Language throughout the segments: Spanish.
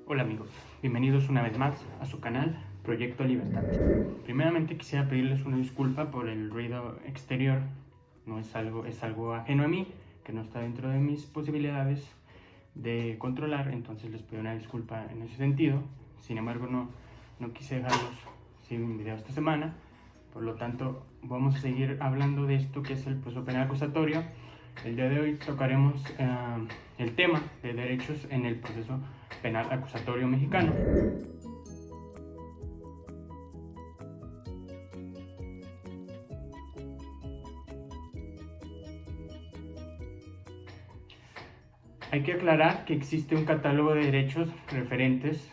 Hola amigos, bienvenidos una vez más a su canal Proyecto Libertad. Primeramente quisiera pedirles una disculpa por el ruido exterior. No es algo ajeno a mí, que no está dentro de mis posibilidades de controlar, entonces les pido una disculpa en ese sentido. Sin embargo, no quise dejarlos sin video esta semana. Por lo tanto, vamos a seguir hablando de esto que es el proceso penal acusatorio. El día de hoy tocaremos el tema de derechos en el proceso penal acusatorio mexicano. Hay que aclarar que existe un catálogo de derechos referentes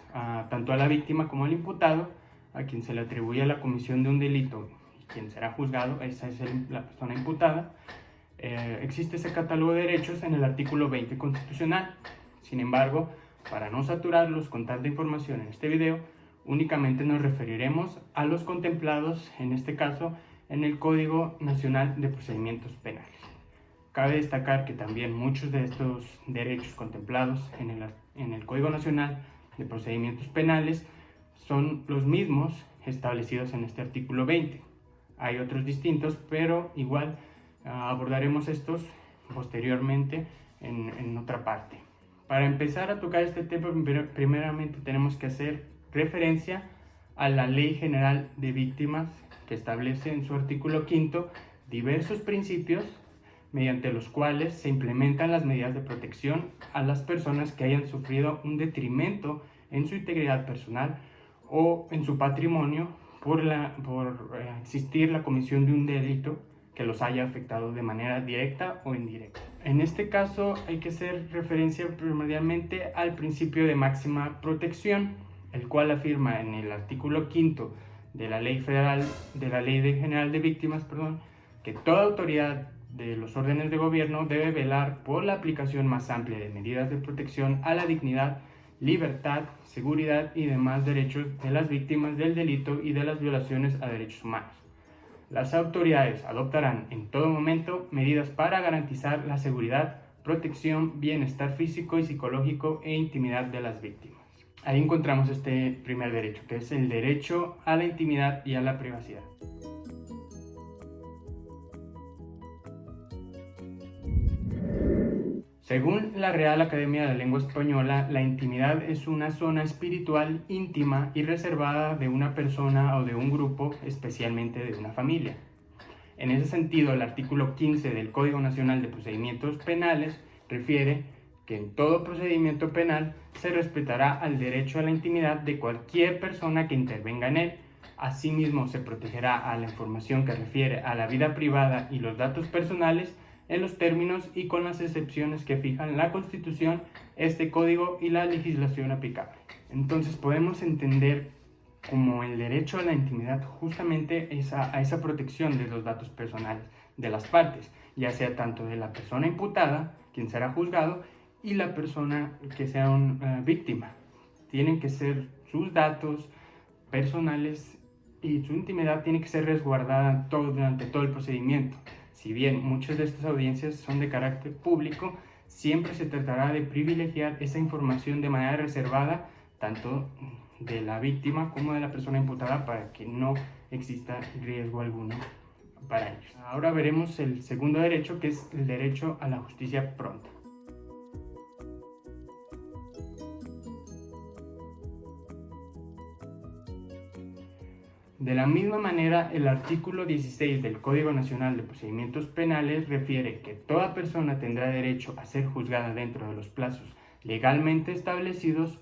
tanto a la víctima como al imputado, a quien se le atribuye la comisión de un delito y quien será juzgado, esa es la persona imputada. Existe ese catálogo de derechos en el artículo 20 constitucional. Sin embargo, para no saturarlos con tanta información en este video, únicamente nos referiremos a los contemplados, en este caso, en el Código Nacional de Procedimientos Penales. Cabe destacar que también muchos de estos derechos contemplados en el Código Nacional de Procedimientos Penales son los mismos establecidos en este artículo 20. Hay otros distintos, pero igual abordaremos estos posteriormente en otra parte. Para empezar a tocar este tema, primeramente tenemos que hacer referencia a la Ley General de Víctimas, que establece en su artículo 5 diversos principios mediante los cuales se implementan las medidas de protección a las personas que hayan sufrido un detrimento en su integridad personal o en su patrimonio por existir la comisión de un delito que los haya afectado de manera directa o indirecta. En este caso hay que hacer referencia primordialmente al principio de máxima protección, el cual afirma en el artículo 5 de la Ley General de Víctimas, que toda autoridad de los órdenes de gobierno debe velar por la aplicación más amplia de medidas de protección a la dignidad, libertad, seguridad y demás derechos de las víctimas del delito y de las violaciones a derechos humanos. Las autoridades adoptarán en todo momento medidas para garantizar la seguridad, protección, bienestar físico y psicológico e intimidad de las víctimas. Ahí encontramos este primer derecho, que es el derecho a la intimidad y a la privacidad. Según la Real Academia de la Lengua Española, la intimidad es una zona espiritual íntima y reservada de una persona o de un grupo, especialmente de una familia. En ese sentido, el artículo 15 del Código Nacional de Procedimientos Penales refiere que en todo procedimiento penal se respetará al derecho a la intimidad de cualquier persona que intervenga en él. Asimismo, se protegerá a la información que refiere a la vida privada y los datos personales en los términos y con las excepciones que fijan la Constitución, este Código y la legislación aplicable. Entonces podemos entender como el derecho a la intimidad justamente a esa protección de los datos personales de las partes, ya sea tanto de la persona imputada, quien será juzgado, y la persona que sea una víctima. Tienen que ser sus datos personales y su intimidad tiene que ser resguardada durante todo el procedimiento. Si bien muchas de estas audiencias son de carácter público, siempre se tratará de privilegiar esa información de manera reservada, tanto de la víctima como de la persona imputada, para que no exista riesgo alguno para ellos. Ahora veremos el segundo derecho, que es el derecho a la justicia pronta. De la misma manera, el artículo 16 del Código Nacional de Procedimientos Penales refiere que toda persona tendrá derecho a ser juzgada dentro de los plazos legalmente establecidos.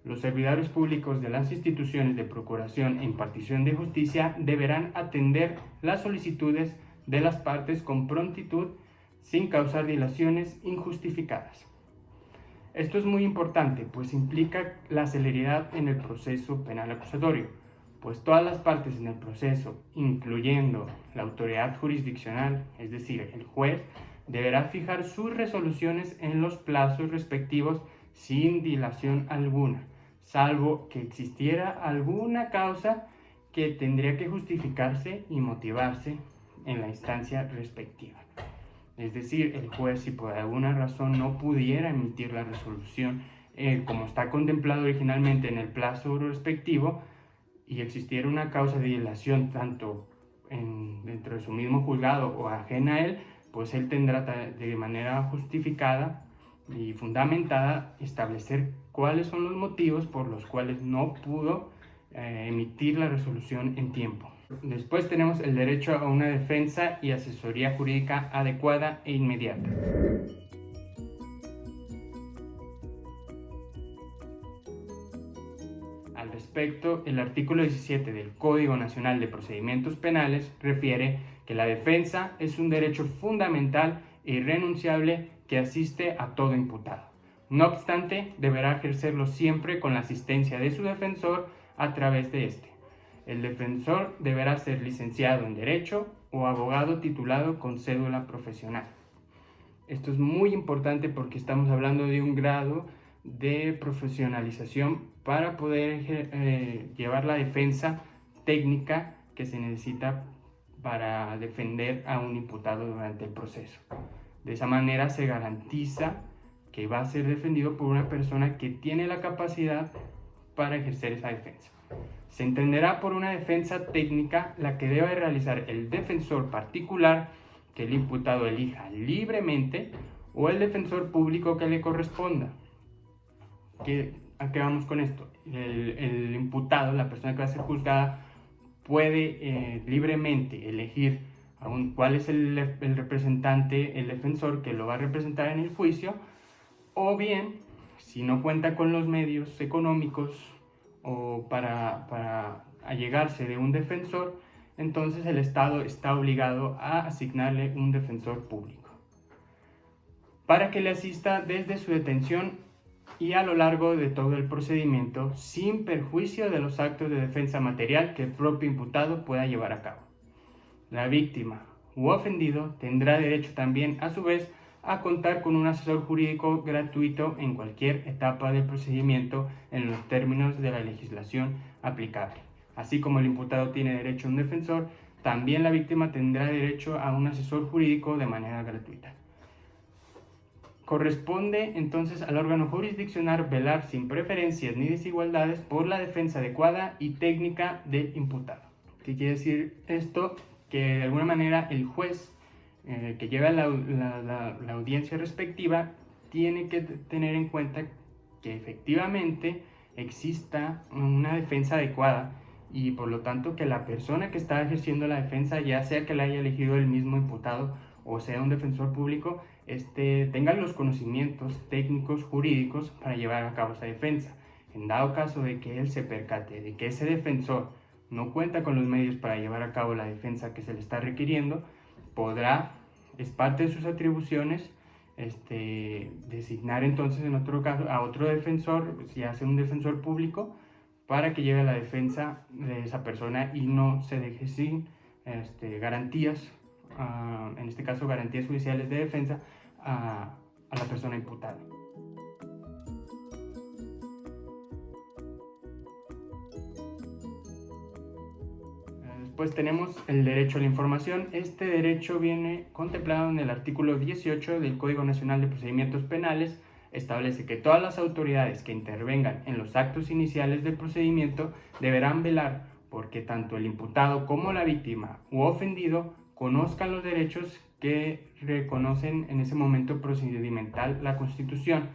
Los servidores públicos de las instituciones de procuración e impartición de justicia deberán atender las solicitudes de las partes con prontitud, sin causar dilaciones injustificadas. Esto es muy importante, pues implica la celeridad en el proceso penal acusatorio, pues todas las partes en el proceso, incluyendo la autoridad jurisdiccional, es decir, el juez, deberá fijar sus resoluciones en los plazos respectivos sin dilación alguna, salvo que existiera alguna causa que tendría que justificarse y motivarse en la instancia respectiva. Es decir, el juez, si por alguna razón no pudiera emitir la resolución como está contemplado originalmente en el plazo respectivo, y existiera una causa de dilación tanto dentro de su mismo juzgado o ajena a él, pues él tendrá de manera justificada y fundamentada establecer cuáles son los motivos por los cuales no pudo emitir la resolución en tiempo. Después tenemos el derecho a una defensa y asesoría jurídica adecuada e inmediata. Al respecto, el artículo 17 del Código Nacional de Procedimientos Penales refiere que la defensa es un derecho fundamental e irrenunciable que asiste a todo imputado. No obstante, deberá ejercerlo siempre con la asistencia de su defensor a través de este. El defensor deberá ser licenciado en Derecho o abogado titulado con cédula profesional. Esto es muy importante porque estamos hablando de un grado de profesionalización para poder llevar la defensa técnica que se necesita para defender a un imputado durante el proceso. De esa manera se garantiza que va a ser defendido por una persona que tiene la capacidad para ejercer esa defensa. Se entenderá por una defensa técnica la que debe realizar el defensor particular que el imputado elija libremente o el defensor público que le corresponda. ¿A qué vamos con esto? El imputado, la persona que va a ser juzgada, puede libremente elegir cuál es el representante, el defensor que lo va a representar en el juicio, o bien, si no cuenta con los medios económicos o para allegarse de un defensor, entonces el Estado está obligado a asignarle un defensor público para que le asista desde su detención y a lo largo de todo el procedimiento, sin perjuicio de los actos de defensa material que el propio imputado pueda llevar a cabo. La víctima u ofendido tendrá derecho también, a su vez, a contar con un asesor jurídico gratuito en cualquier etapa del procedimiento en los términos de la legislación aplicable. Así como el imputado tiene derecho a un defensor, también la víctima tendrá derecho a un asesor jurídico de manera gratuita. Corresponde entonces al órgano jurisdiccional velar sin preferencias ni desigualdades por la defensa adecuada y técnica del imputado. ¿Qué quiere decir esto? Que de alguna manera el juez que lleva la audiencia respectiva tiene que tener en cuenta que efectivamente exista una defensa adecuada y por lo tanto que la persona que está ejerciendo la defensa, ya sea que la haya elegido el mismo imputado o sea un defensor público, tenga los conocimientos técnicos jurídicos para llevar a cabo esa defensa. En dado caso de que él se percate de que ese defensor no cuenta con los medios para llevar a cabo la defensa que se le está requiriendo, podrá, es parte de sus atribuciones, designar entonces en otro caso a otro defensor, si hace un defensor público, para que lleve la defensa de esa persona y no se deje sin garantías, en este caso garantías judiciales de defensa a la persona imputada. Después tenemos el derecho a la información. Este derecho viene contemplado en el artículo 18 del Código Nacional de Procedimientos Penales. Establece que todas las autoridades que intervengan en los actos iniciales del procedimiento deberán velar porque tanto el imputado como la víctima u ofendido conozcan los derechos que reconocen en ese momento procedimental la Constitución,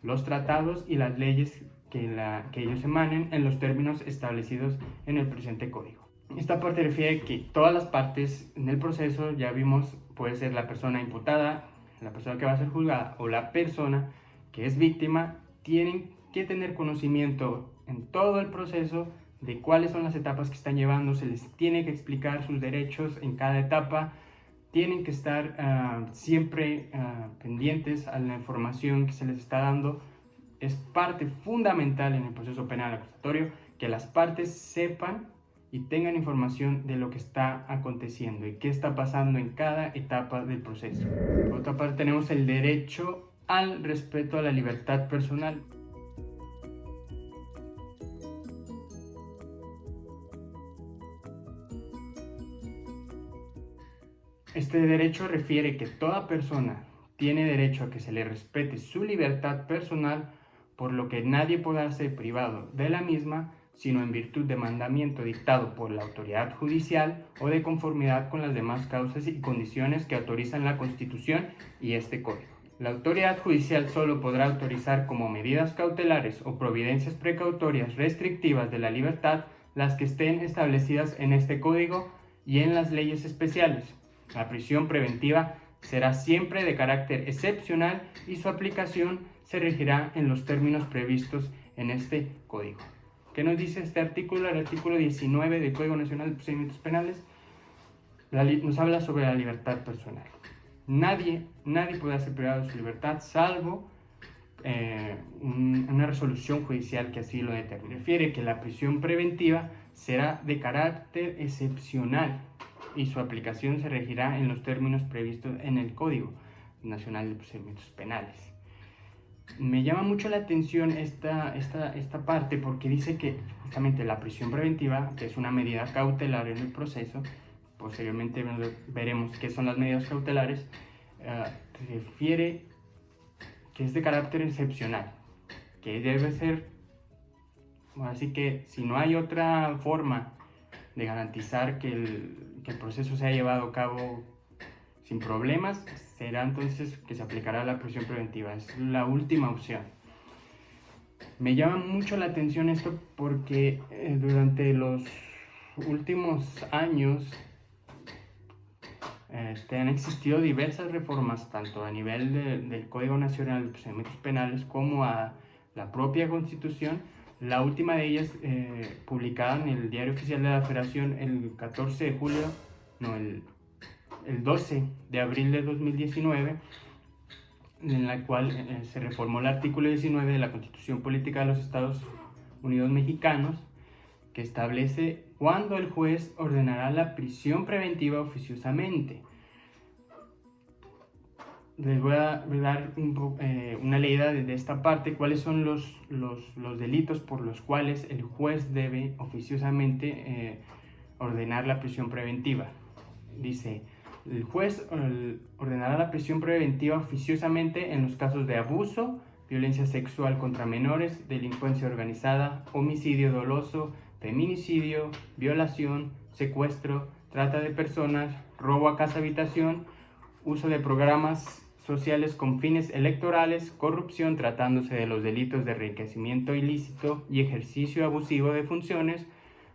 los tratados y las leyes que ellos emanen en los términos establecidos en el presente código. Esta parte refiere que todas las partes en el proceso, ya vimos, puede ser la persona imputada, la persona que va a ser juzgada o la persona que es víctima, tienen que tener conocimiento en todo el proceso de cuáles son las etapas que están llevando, se les tiene que explicar sus derechos en cada etapa, tienen que estar siempre pendientes a la información que se les está dando. Es parte fundamental en el proceso penal acusatorio que las partes sepan y tengan información de lo que está aconteciendo y qué está pasando en cada etapa del proceso. Por otra parte, tenemos el derecho al respeto a la libertad personal. Este derecho refiere que toda persona tiene derecho a que se le respete su libertad personal por lo que nadie podrá ser privado de la misma, sino en virtud de mandamiento dictado por la autoridad judicial o de conformidad con las demás causas y condiciones que autorizan la Constitución y este Código. La autoridad judicial solo podrá autorizar como medidas cautelares o providencias precautorias restrictivas de la libertad las que estén establecidas en este Código y en las leyes especiales. La prisión preventiva será siempre de carácter excepcional y su aplicación se regirá en los términos previstos en este Código. ¿Qué nos dice este artículo? El artículo 19 del Código Nacional de Procedimientos Penales nos habla sobre la libertad personal. Nadie podrá ser privado de su libertad salvo una resolución judicial que así lo determine. Refiere que la prisión preventiva será de carácter excepcional y su aplicación se regirá en los términos previstos en el Código Nacional de Procedimientos Penales. Me llama mucho la atención esta parte porque dice que justamente la prisión preventiva, que es una medida cautelar en el proceso, posteriormente veremos qué son las medidas cautelares, refiere que es de carácter excepcional, que debe ser, así que si no hay otra forma de garantizar que el proceso sea llevado a cabo sin problemas, será entonces que se aplicará la prisión preventiva. Es la última opción. Me llama mucho la atención esto porque durante los últimos años han existido diversas reformas, tanto a nivel del Código Nacional de Procedimientos Penales como a la propia Constitución. La última de ellas, publicada en el Diario Oficial de la Federación el 14 de julio, el 12 de abril de 2019, en la cual se reformó el artículo 19 de la Constitución Política de los Estados Unidos Mexicanos, que establece cuándo el juez ordenará la prisión preventiva oficiosamente. Les voy a dar una leída de esta parte, cuáles son los delitos por los cuales el juez debe oficiosamente ordenar la prisión preventiva. Dice: el juez ordenará la prisión preventiva oficiosamente en los casos de abuso, violencia sexual contra menores, delincuencia organizada, homicidio doloso, feminicidio, violación, secuestro, trata de personas, robo a casa-habitación, uso de programas sociales con fines electorales, corrupción tratándose de los delitos de enriquecimiento ilícito y ejercicio abusivo de funciones,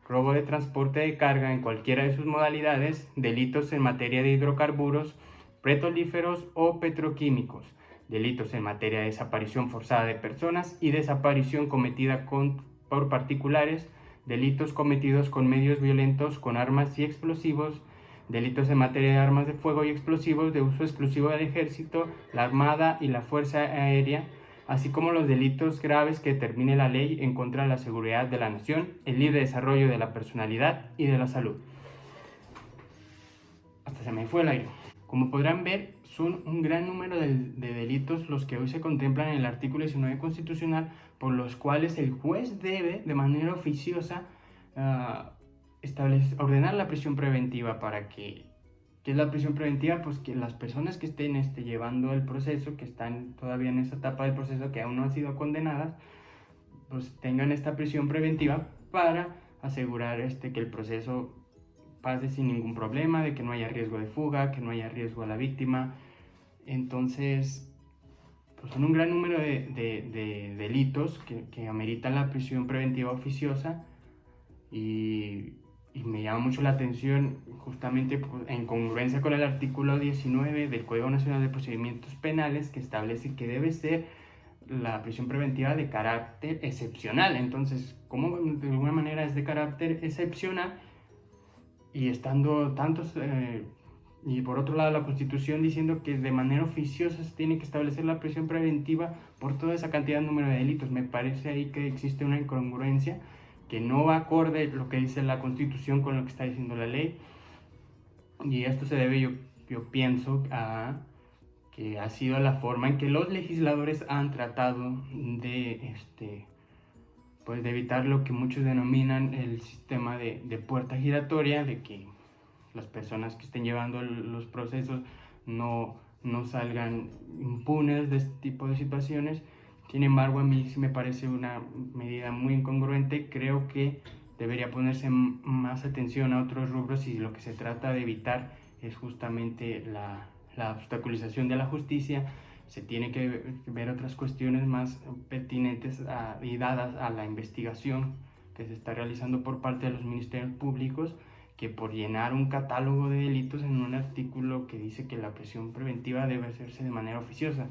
robo de transporte de carga en cualquiera de sus modalidades, delitos en materia de hidrocarburos, petrolíferos o petroquímicos, delitos en materia de desaparición forzada de personas y desaparición cometida por particulares, delitos cometidos con medios violentos, con armas y explosivos, delitos en materia de armas de fuego y explosivos de uso exclusivo del ejército, la armada y la fuerza aérea, así como los delitos graves que determine la ley en contra de la seguridad de la nación, el libre desarrollo de la personalidad y de la salud. Hasta se me fue el aire. Como podrán ver, son un gran número de delitos los que hoy se contemplan en el artículo 19 constitucional, por los cuales el juez debe, de manera oficiosa, ordenar la prisión preventiva. Para que, ¿qué es la prisión preventiva? Pues que las personas que estén llevando el proceso, que están todavía en esa etapa del proceso, que aún no han sido condenadas, pues tengan esta prisión preventiva para asegurar que el proceso pase sin ningún problema, de que no haya riesgo de fuga, que no haya riesgo a la víctima. Entonces, pues son un gran número de delitos que ameritan la prisión preventiva oficiosa, y me llama mucho la atención justamente en congruencia con el artículo 19 del Código Nacional de Procedimientos Penales, que establece que debe ser la prisión preventiva de carácter excepcional. Entonces, ¿cómo de alguna manera es de carácter excepcional? Y estando tantos, y por otro lado la Constitución diciendo que de manera oficiosa se tiene que establecer la prisión preventiva por toda esa cantidad de número de delitos. Me parece ahí que existe una incongruencia, que no va acorde lo que dice la Constitución con lo que está diciendo la ley. Y esto se debe, yo pienso, a que ha sido la forma en que los legisladores han tratado de evitar lo que muchos denominan el sistema de puerta giratoria, de que las personas que estén llevando los procesos no salgan impunes de este tipo de situaciones, Sin embargo, a mí sí me parece una medida muy incongruente. Creo que debería ponerse más atención a otros rubros y lo que se trata de evitar es justamente la obstaculización de la justicia. Se tiene que ver otras cuestiones más pertinentes y dadas a la investigación que se está realizando por parte de los ministerios públicos, que por llenar un catálogo de delitos en un artículo que dice que la prisión preventiva debe hacerse de manera oficiosa.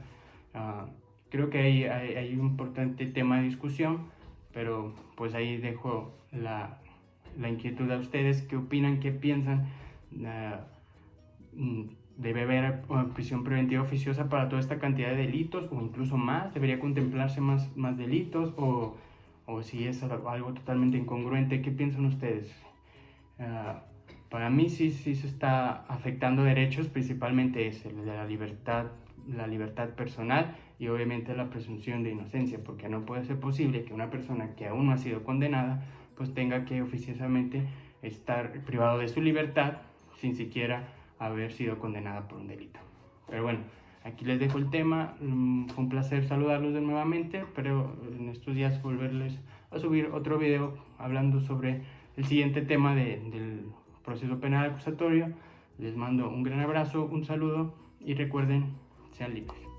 Creo que hay un importante tema de discusión, pero pues ahí dejo la inquietud a ustedes. ¿Qué opinan? ¿Qué piensan? ¿Debe haber prisión preventiva oficiosa para toda esta cantidad de delitos o incluso más? ¿Debería contemplarse más delitos o si es algo totalmente incongruente? ¿Qué piensan ustedes? Para mí sí se está afectando derechos, principalmente el de la libertad personal y obviamente la presunción de inocencia, porque no puede ser posible que una persona que aún no ha sido condenada pues tenga que oficiosamente estar privado de su libertad sin siquiera haber sido condenada por un delito. Pero bueno, aquí les dejo el tema. Fue un placer saludarlos de nuevamente, pero en estos días volverles a subir otro video hablando sobre el siguiente tema del proceso penal acusatorio. Les mando un gran abrazo, un saludo y recuerden, sean libres.